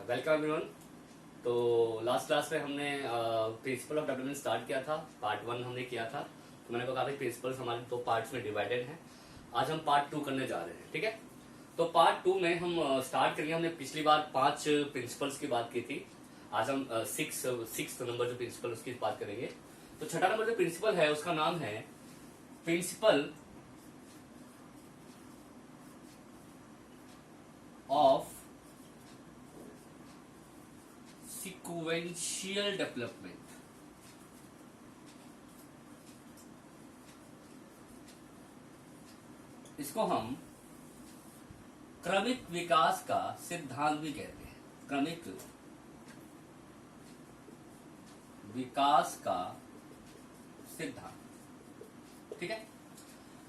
Welcome everyone. तो last class में हमने प्रिंसिपल ऑफ डेवलपमेंट स्टार्ट किया था। पार्ट 1 हमने किया था। तो मैंने कहा काफी प्रिंसिपल्स हमारे 2 पार्ट्स में डिवाइडेड हैं। आज हम पार्ट 2 करने जा रहे हैं, ठीक है। तो पार्ट 2 में हम स्टार्ट करेंगे। हमने पिछली बार 5 प्रिंसिपल्स की बात की थी। आज हम 6 नंबर जो प्रिंसिपल उसकी बात करेंगे। तो छठा नंबर जो प्रिंसिपल है उसका नाम है प्रिंसिपल ऑफ सीक्वेंशियल डेवलपमेंट। इसको हम क्रमिक विकास का सिद्धांत भी कहते हैं। क्रमिक विकास का सिद्धांत, ठीक है।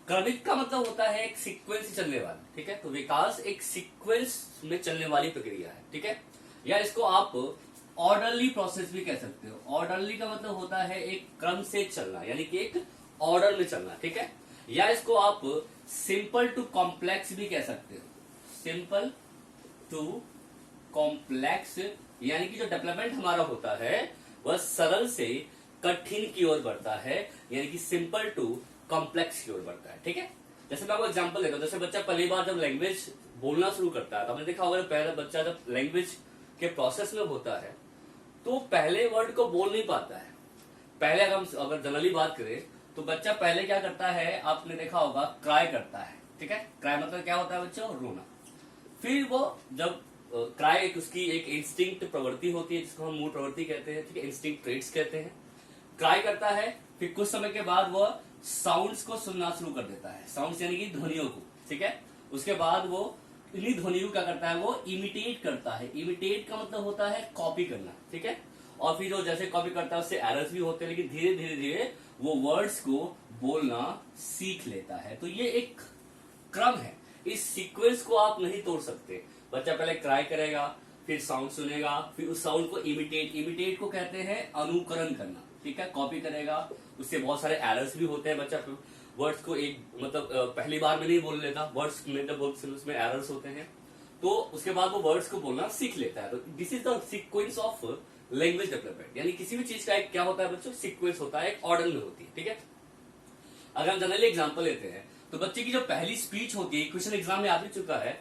क्रमिक का मतलब होता है एक सीक्वेंस चलने वाली, ठीक है। तो विकास एक सीक्वेंस में चलने वाली प्रक्रिया है, ठीक है। या इसको आप ऑर्डरली प्रोसेस भी कह सकते हो। ऑर्डरली का मतलब होता है एक क्रम से चलना, यानी कि एक ऑर्डर में चलना, ठीक है। या इसको आप सिंपल टू कॉम्प्लेक्स भी कह सकते हो। सिंपल टू कॉम्प्लेक्स यानी कि जो डेवलपमेंट हमारा होता है वह सरल से कठिन की ओर बढ़ता है, यानी कि सिंपल टू कॉम्प्लेक्स की ओर बढ़ता है, ठीक है। जैसे मैं आपको एग्जांपल देता हूं। जैसे बच्चा पहली बार जब लैंग्वेज बोलना शुरू करता है तो आपने देखा होगा पहला बच्चा जब लैंग्वेज के प्रोसेस में होता है तो पहले वर्ड को बोल नहीं पाता है। पहले अगर जनरली बात करें तो बच्चा पहले क्या करता है, आपने देखा होगा क्राई करता है, ठीक है। क्राई मतलब क्या होता है बच्चों, रोना। फिर वो जब क्राई एक उसकी एक इंस्टिंक्ट प्रवृत्ति होती है जिसको हम मूल प्रवृत्ति कहते हैं, ठीक है, इंस्टिंक्ट ट्रेट्स कहते हैं। क्राई करता है, फिर कुछ समय के बाद वह साउंड्स को सुनना शुरू कर देता है। साउंड्स यानी कि ध्वनियों को, ठीक है। उसके बाद वो इन्हीं ध्वनियों क्या करता है, वो इमिटेट करता है। इमिटेट का मतलब होता है कॉपी करना, ठीक है। और फिर वो जैसे कॉपी करता है उससे एरर्स भी होते हैं, लेकिन धीरे धीरे धीरे वो वर्ड्स को बोलना सीख लेता है। तो ये एक क्रम है। इस सीक्वेंस को आप नहीं तोड़ सकते। बच्चा पहले क्राई करेगा, फिर साउंड सुनेगा, फिर उस साउंड को इमिटेट को कहते हैं अनुकरण करना, ठीक है। कॉपी करेगा, उससे बहुत सारे एरर्स भी होते हैं। बच्चा वर्ड्स को एक मतलब पहली बार में नहीं बोल लेता। वर्ड्स में जब उसमें एरर्स होते हैं तो उसके बाद वो वर्ड्स को बोलना सीख लेता है। तो this is the sequence of language development. यानी किसी भी चीज का एक क्या होता है बच्चों, सीक्वेंस होता है, एक ऑर्डर में होती है, ठीक है। अगर हम जनरली एग्जांपल लेते हैं तो बच्चे की जो पहली स्पीच होती है, क्वेश्चन एग्जाम में आ भी चुका है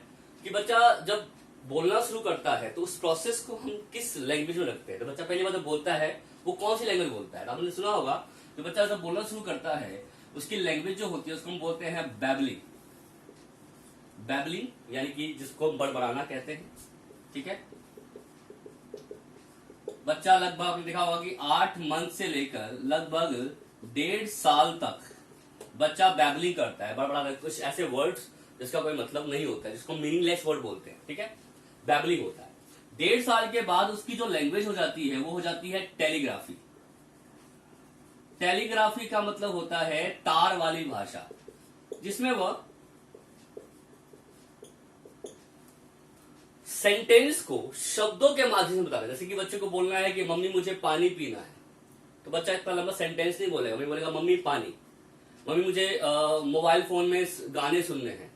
कि बच्चा जब बोलना शुरू करता है तो उस प्रोसेस को हम किस लैंग्वेज में रखते हैं। तो बच्चा पहली बार जब बोलता है वो कौन सी लैंग्वेज बोलता है। तो आपने सुना होगा जो बच्चा जब बोलना शुरू करता है उसकी लैंग्वेज जो होती है उसको हम बोलते हैं बैबलिंग। बैबलिंग यानी कि जिसको हम बड़बड़ाना कहते हैं, ठीक है। बच्चा लगभग आपने देखा होगा कि 8 मंथ से लेकर लगभग 1.5 साल तक बच्चा बैबलिंग करता है, बड़बड़ा कुछ ऐसे वर्ड्स जिसका कोई मतलब नहीं होता है, जिसको मीनिंगलेस वर्ड बोलते हैं, ठीक है। बैबलिंग होता है। 1.5 साल के बाद उसकी जो लैंग्वेज हो जाती है वो हो जाती है टेलीग्राफी। टेलीग्राफी का मतलब होता है तार वाली भाषा, जिसमें वह सेंटेंस को शब्दों के माध्यम से बताता है। जैसे कि बच्चे को बोलना है कि मम्मी मुझे पानी पीना है, तो बच्चा इतना लंबा सेंटेंस नहीं बोलेगा। मम्मी बोलेगा मम्मी पानी। मम्मी मुझे मोबाइल फोन में गाने सुनने हैं,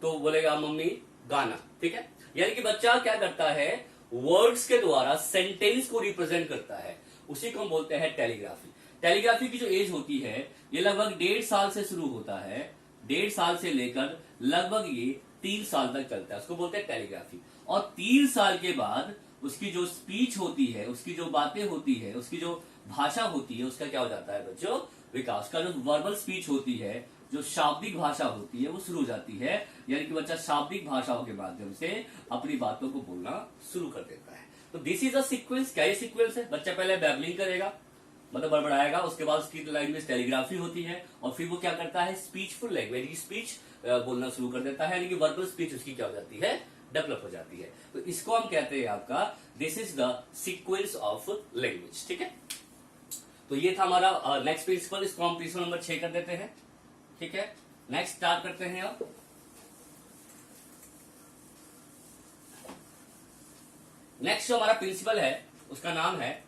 तो बोलेगा मम्मी गाना, ठीक है। यानी कि बच्चा क्या करता है, वर्ड्स के द्वारा सेंटेंस को रिप्रेजेंट करता है। उसी को हम बोलते हैं टेलीग्राफी। टेलीग्राफी की जो एज होती है ये लगभग 1.5 साल से शुरू होता है। 1.5 साल से लेकर लगभग ये 3 साल तक चलता है, उसको बोलते हैं टेलीग्राफी। और 3 साल के बाद उसकी जो स्पीच होती है, उसकी जो बातें होती है, उसकी जो भाषा होती है, उसका क्या हो जाता है बच्चों, विकास का। जो वर्बल स्पीच होती है, जो शाब्दिक भाषा होती है वो शुरू हो जाती है। यानी कि बच्चा शाब्दिक भाषाओं के माध्यम से अपनी बातों को बोलना शुरू कर देता है। तो दिस इज अ सीक्वेंस। क्या ये सीक्वेंस है? बच्चा पहले बैबलिंग करेगा, मतलब बड़बड़ाएगा, उसके बाद उसकी लैंग्वेज टेलीग्राफी होती है, और फिर वो क्या करता है, स्पीचफुल लैंग्वेज की स्पीच बोलना शुरू कर देता है। यानी कि वर्बल स्पीच उसकी क्या हो जाती है, डेवलप हो जाती है। तो इसको हम कहते हैं आपका this is the sequence of language, ठीक है। तो ये था हमारा नेक्स्ट प्रिंसिपल। इसको हम प्रिंसिपल नंबर 6 कर देते हैं, ठीक है। नेक्स्ट स्टार्ट करते हैं अब। नेक्स्ट जो हमारा प्रिंसिपल है उसका नाम है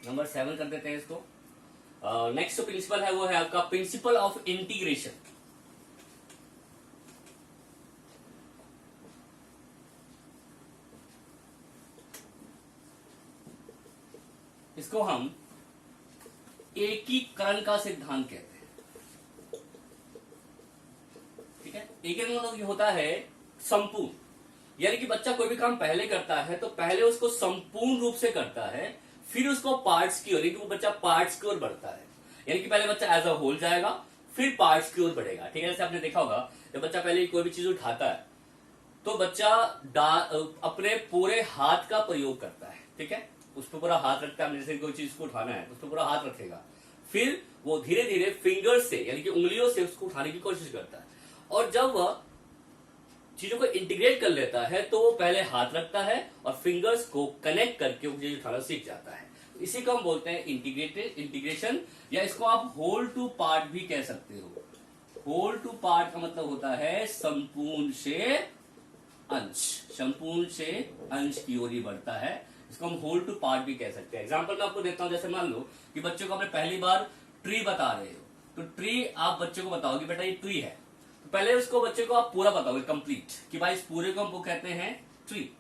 नंबर 7 कर देते हैं इसको। नेक्स्ट जो प्रिंसिपल है वो है आपका प्रिंसिपल ऑफ इंटीग्रेशन। इसको हम एकीकरण का सिद्धांत कहते हैं। ठीक है, एकीकरण मतलब ये होता है संपूर्ण, यानी कि बच्चा कोई भी काम पहले करता है तो पहले उसको संपूर्ण रूप से करता है, फिर उसको पार्ट्स की ओर, यानी कि वो बच्चा पार्ट्स की ओर बढ़ता है। यानी कि पहले बच्चा एज अ होल जाएगा, फिर पार्ट्स की ओर बढ़ेगा। ठीक है, जैसे आपने देखा होगा जब बच्चा पहले कोई भी चीज उठाता है तो बच्चा अपने पूरे हाथ का प्रयोग करता है। ठीक है, उस पर पूरा हाथ रखता है, जैसे कोई चीज को उठाना है तो उस पर पूरा हाथ रखेगा, फिर वो धीरे धीरे फिंगर से यानी कि उंगलियों से उसको उठाने की कोशिश करता है, और जब वह चीजों को इंटीग्रेट कर लेता है तो वो पहले हाथ रखता है और फिंगर्स को कनेक्ट करके वो चीज उठाना सीख जाता है। इसी को हम बोलते हैं इंटीग्रेशन, या इसको आप होल टू पार्ट भी कह सकते हो। होल टू पार्ट का मतलब होता है संपूर्ण से अंश, संपूर्ण से अंश की ओर ही बढ़ता है। इसको हम होल टू पार्ट भी कह सकते हैं। एग्जांपल मैं आपको देता हूं, जैसे मान लो कि बच्चे को आपने पहली बार ट्री बता रहे हो, तो ट्री आप बच्चे को बताओगे बेटा ये ट्री है, तो पहले उसको बच्चे को आप पूरा बताओगे कंप्लीट कि भाई इस पूरे को हम वो कहते हैं ट्री।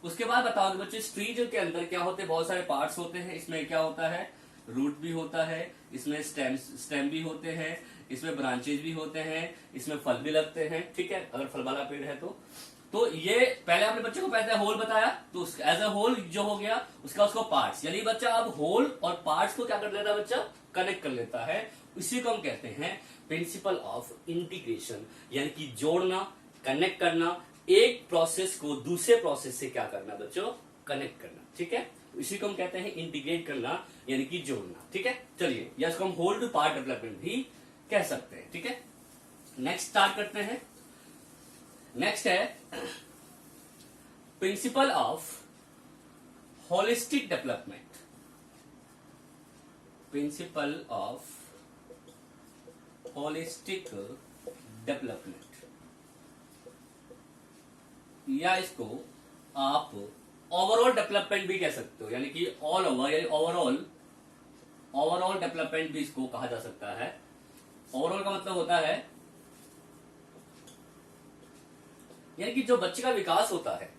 उसके बाद बताओगे बच्चे इस ट्री जो के अंदर क्या होते हैं, बहुत सारे पार्ट्स होते हैं, इसमें क्या होता है, रूट भी होता है, इसमें स्टेम भी होते हैं, इसमें ब्रांचेज भी होते हैं, इसमें फल भी लगते हैं। ठीक है, अगर फल वाला पेड़ है तो ये पहले आपने बच्चे को पहले होल बताया, तो एज अ होल जो हो गया उसको पार्ट्स, यानी बच्चा अब होल और पार्ट्स को क्या कर लेता है, बच्चा कनेक्ट कर लेता है। इसी को हम कहते हैं प्रिंसिपल ऑफ इंटीग्रेशन, यानी कि जोड़ना, कनेक्ट करना, एक प्रोसेस को दूसरे प्रोसेस से क्या करना बच्चों, कनेक्ट करना। ठीक है, इसी को हम कहते हैं इंटीग्रेट करना यानी कि जोड़ना। ठीक है, चलिए या इसको हम होल टू पार्ट डेवलपमेंट भी कह सकते हैं। ठीक है, नेक्स्ट स्टार्ट करते हैं। नेक्स्ट है principle of holistic development. Principle of holistic development, या इसको आप ओवरऑल डेवलपमेंट भी कह सकते हो, यानी कि ऑल ओवर यानी ओवरऑल डेवलपमेंट भी इसको कहा जा सकता है। ओवरऑल का मतलब होता है यानी कि जो बच्चे का विकास होता है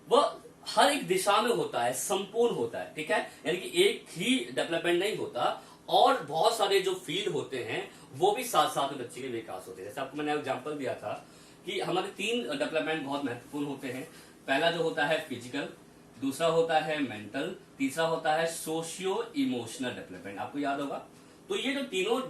वह हर एक दिशा में होता है, संपूर्ण होता है। ठीक है, यानी कि एक ही डेवलपमेंट नहीं होता, और बहुत सारे जो फील्ड होते हैं वो भी साथ साथ में बच्चे के विकास होते हैं। जैसे आपको मैंने एग्जांपल दिया था कि हमारे 3 डेवलपमेंट बहुत महत्वपूर्ण होते हैं। पहला जो होता है फिजिकल, दूसरा होता है मेंटल, तीसरा होता है सोशियो इमोशनल डेवलपमेंट। आपको याद होगा, तो ये जो तीनों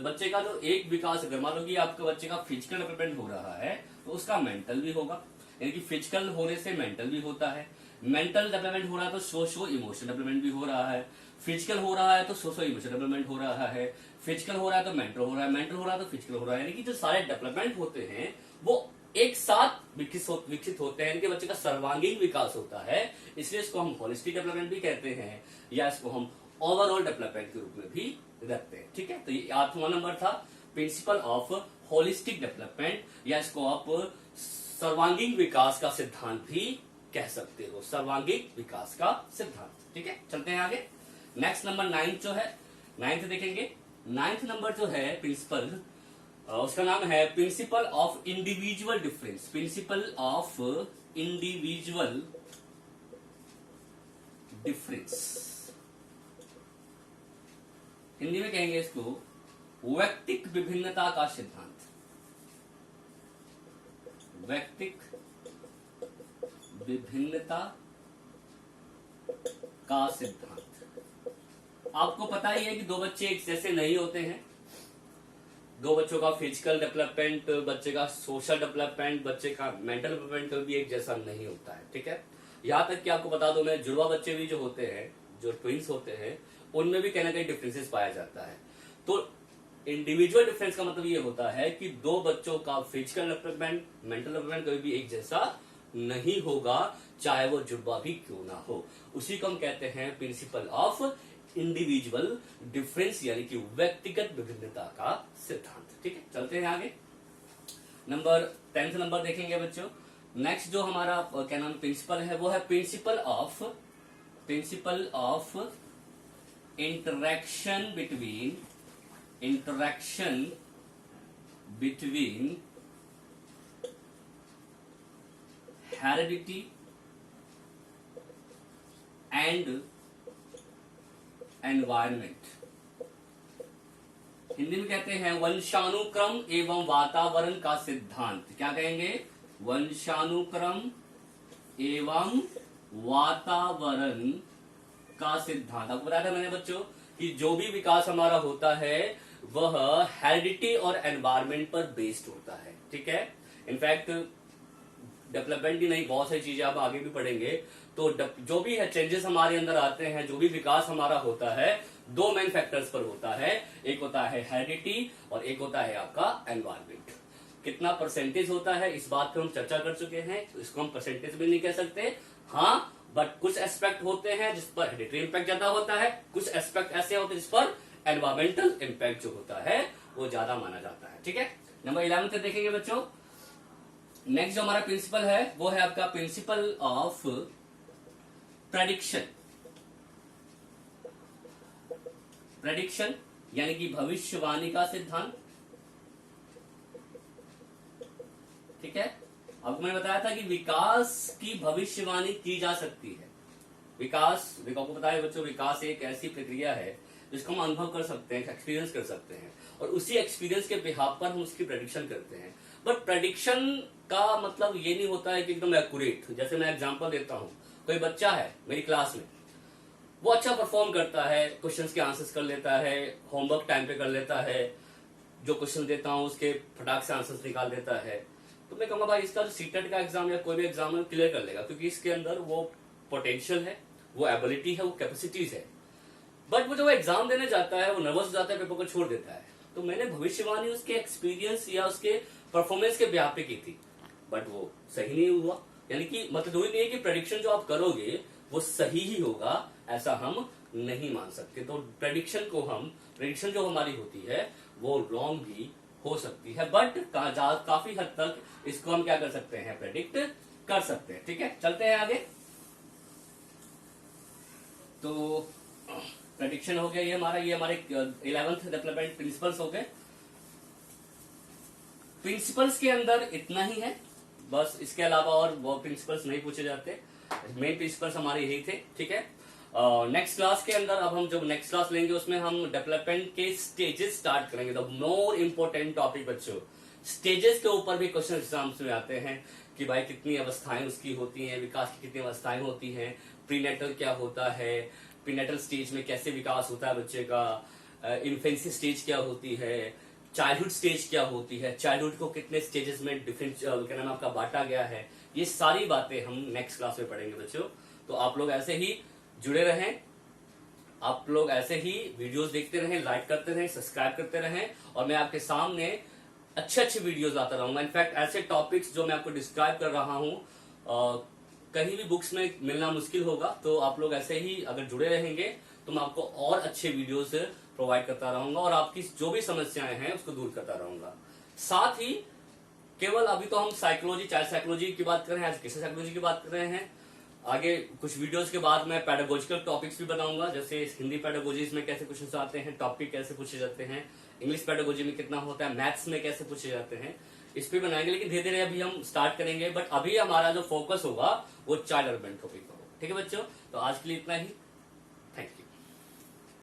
बच्चे का जो एक विकास, अगर मान लो कि आपके बच्चे का फिजिकल डेवलपमेंट हो रहा है तो उसका मेंटल भी होगा, यानी कि फिजिकल होने से मेंटल भी होता है, मेंटल डेवलपमेंट हो रहा है तो सोशो इमोशनल डेवलपमेंट भी हो रहा है, फिजिकल हो रहा है तो सोशो इमोशनल डेवलपमेंट हो रहा है, फिजिकल हो रहा है तो मेंटल हो रहा है, मेंटल हो रहा है तो फिजिकल हो रहा है। यानी कि जो सारे डेवलपमेंट होते हैं वो एक साथ विकसित होते हैं, इनके बच्चे का सर्वांगीण विकास होता है, इसलिए इसको हम होलिस्टिक डेवलपमेंट भी कहते हैं, या इसको हम ओवरऑल डेवलपमेंट के रूप में भी रखते हैं। ठीक है, तो ये 8वां नंबर था प्रिंसिपल ऑफ होलिस्टिक डेवलपमेंट, या इसको आप सर्वांगीण विकास का सिद्धांत भी कह सकते हो, सर्वांगीण विकास का सिद्धांत। ठीक है, चलते हैं आगे। नेक्स्ट नंबर 9 जो है, 9th देखेंगे। 9th नंबर जो है प्रिंसिपल, उसका नाम है principle of individual difference. Principle of individual difference, Hindi में कहेंगे इसको वैयक्तिक विभिन्नता का सिद्धांत। वैयक्तिक विभिन्नता का सिद्धांत। आपको पता ही है कि 2 बच्चे एक जैसे नहीं होते हैं। 2 बच्चों का फिजिकल डेवलपमेंट, बच्चे का सोशल डेवलपमेंट, बच्चे का मेंटल डेवलपमेंट भी एक जैसा नहीं होता है। ठीक है, यहां तक कि आपको बता दो मैं, जुड़वा बच्चे भी जो होते हैं, जो ट्विंस होते हैं, उनमें भी कहीं ना कहीं डिफरेंसेस पाया जाता है। तो इंडिविजुअल डिफरेंस का मतलब ये होता है कि 2 बच्चों का फिजिकल डेवलपमेंट, मेंटल डेवलपमेंट कभी भी एक जैसा नहीं होगा, चाहे वो जुड़वा भी क्यों ना हो। उसी को हम कहते हैं प्रिंसिपल ऑफ इंडिविजुअल डिफरेंस, यानी कि व्यक्तिगत विभिन्नता का सिद्धांत। ठीक है, चलते हैं आगे। नंबर 10th नंबर देखेंगे बच्चों। नेक्स्ट जो हमारा क्या नाम प्रिंसिपल है वो है principle of interaction between heredity and environment. Hindi में कहते हैं वंशानुक्रम एवं वातावरण का सिद्धांत। क्या कहेंगे? वंशानुक्रम एवं वातावरण का सिद्धांत। आपको बताया था मैंने बच्चों कि जो भी विकास हमारा होता है वह हेरिडिटी और एनवायरमेंट पर बेस्ड होता है। ठीक है, इनफैक्ट डेवलपमेंट ही नहीं, बहुत सारी चीजें आप आगे भी पढ़ेंगे। तो जो भी है चेंजेस हमारे अंदर आते हैं, जो भी विकास हमारा होता है, दो मेन फैक्टर्स पर होता है। एक होता है हेरिडिटी और एक होता है आपका एनवायरमेंट। कितना परसेंटेज होता है इस बात पर हम चर्चा कर चुके हैं, तो इसको हम परसेंटेज भी नहीं कह सकते। हाँ, बट कुछ एस्पेक्ट होते हैं जिस पर हेरिडिटरी इंपैक्ट ज्यादा होता है, कुछ एस्पेक्ट ऐसे होते हैं जिस पर एनवायरमेंटल इंपैक्ट जो होता है वो ज्यादा माना जाता है। ठीक है, नंबर 11 से देखेंगे बच्चों। नेक्स्ट जो हमारा प्रिंसिपल है वो है आपका प्रिंसिपल ऑफ प्रेडिक्शन। प्रेडिक्शन यानी कि भविष्यवाणी का सिद्धांत। ठीक है, आपको मैंने बताया था कि विकास की भविष्यवाणी की जा सकती है। विकास, आपको बताया बच्चों, विकास एक ऐसी प्रक्रिया है जिसको हम अनुभव कर सकते हैं, एक्सपीरियंस कर सकते हैं, और उसी एक्सपीरियंस के बिहाफ पर हम उसकी प्रेडिक्शन करते हैं। बट प्रेडिक्शन का मतलब ये नहीं होता है कि एकदम एक्यूरेट। जैसे मैं एग्जांपल देता हूं, कोई बच्चा है मेरी क्लास में, वो अच्छा परफॉर्म करता है, क्वेश्चंस के आंसर्स कर लेता है, होमवर्क टाइम पे कर लेता है, जो क्वेश्चन देता हूं उसके फटाक से आंसर्स निकाल देता है, तो मैं कहूंगा भाई इसका जो सीटेट का एग्जाम या कोई भी एग्जाम है क्लियर कर लेगा, क्योंकि इसके अंदर वो पोटेंशियल है, वो एबिलिटी है, वो कैपेसिटीज है। बट वो जब एग्जाम देने जाता है वो नर्वस हो जाता है, पेपर को छोड़ देता है। तो मैंने भविष्यवाणी उसके एक्सपीरियंस या उसके परफॉर्मेंस के ब्याह पे की थी, बट वो सही नहीं हुआ। यानी कि मतलब वही नहीं है कि प्रेडिक्शन जो आप करोगे वो सही ही होगा, ऐसा हम नहीं मान सकते। तो प्रेडिक्शन जो हमारी होती है वो रॉन्ग भी हो सकती है, बट काफी हद तक इसको हम क्या कर सकते हैं, प्रेडिक्ट कर सकते हैं। ठीक है, चलते हैं आगे। तो प्रेडिक्शन हो गया, ये हमारे 11th डेवलपमेंट प्रिंसिपल्स हो गए। प्रिंसिपल्स के अंदर इतना ही है, बस इसके अलावा और वो प्रिंसिपल्स नहीं पूछे जाते। मेन प्रिंसिपल्स हमारे यही थे। ठीक है, नेक्स्ट क्लास के अंदर अब हम जब नेक्स्ट क्लास लेंगे उसमें हम डेवलपमेंट के स्टेजेस स्टार्ट करेंगे। द मोर इंपोर्टेंट टॉपिक बच्चों, स्टेजेस के ऊपर भी क्वेश्चन एग्जाम्स में आते हैं कि भाई कितनी अवस्थाएं उसकी होती हैं, विकास की कितनी अवस्थाएं होती हैं, प्रीनेटल क्या होता है, प्रीनेटल स्टेज में कैसे विकास होता है बच्चे का, इन्फेंसी स्टेज क्या होती है, चाइल्डहुड स्टेज क्या होती है, चाइल्डहुड को कितने स्टेजेस में डिफरेंट क्या नाम आपका बांटा गया है, ये सारी बातें हम नेक्स्ट क्लास में पढ़ेंगे बच्चों। तो आप लोग ऐसे ही जुड़े रहें, आप लोग ऐसे ही वीडियोस देखते रहें, लाइक करते रहें, सब्सक्राइब करते रहें, और मैं आपके सामने अच्छे अच्छे वीडियोस लाता रहूंगा। इनफैक्ट ऐसे टॉपिक्स जो मैं आपको डिस्क्राइब कर रहा हूं कहीं भी बुक्स में मिलना मुश्किल होगा। तो आप लोग ऐसे ही अगर जुड़े रहेंगे तो मैं आपको और अच्छे वीडियोस प्रोवाइड करता रहूंगा और आपकी जो भी समस्याएं हैं उसको दूर करता रहूंगा। साथ ही केवल अभी तो हम साइकोलॉजी, चाइल्ड साइकोलॉजी की बात कर रहे हैं, एजुकेशन साइकोलॉजी की बात कर रहे हैं। आगे कुछ वीडियोस के बाद मैं पेडागोजिकल टॉपिक्स भी बताऊंगा, जैसे हिंदी पेडागोजीज में कैसे क्वेश्चन आते हैं, टॉपिक कैसे पूछे जाते हैं, इंग्लिश पेडागोजी में कितना होता है, मैथ्स में कैसे पूछे जाते हैं, इस पे बनाएंगे। लेकिन धीरे धीरे अभी हम स्टार्ट करेंगे, बट अभी हमारा जो फोकस होगा वो चाइल्ड डेवलपमेंट टॉपिक होगा। ठीक है बच्चों, तो आज के लिए इतना ही।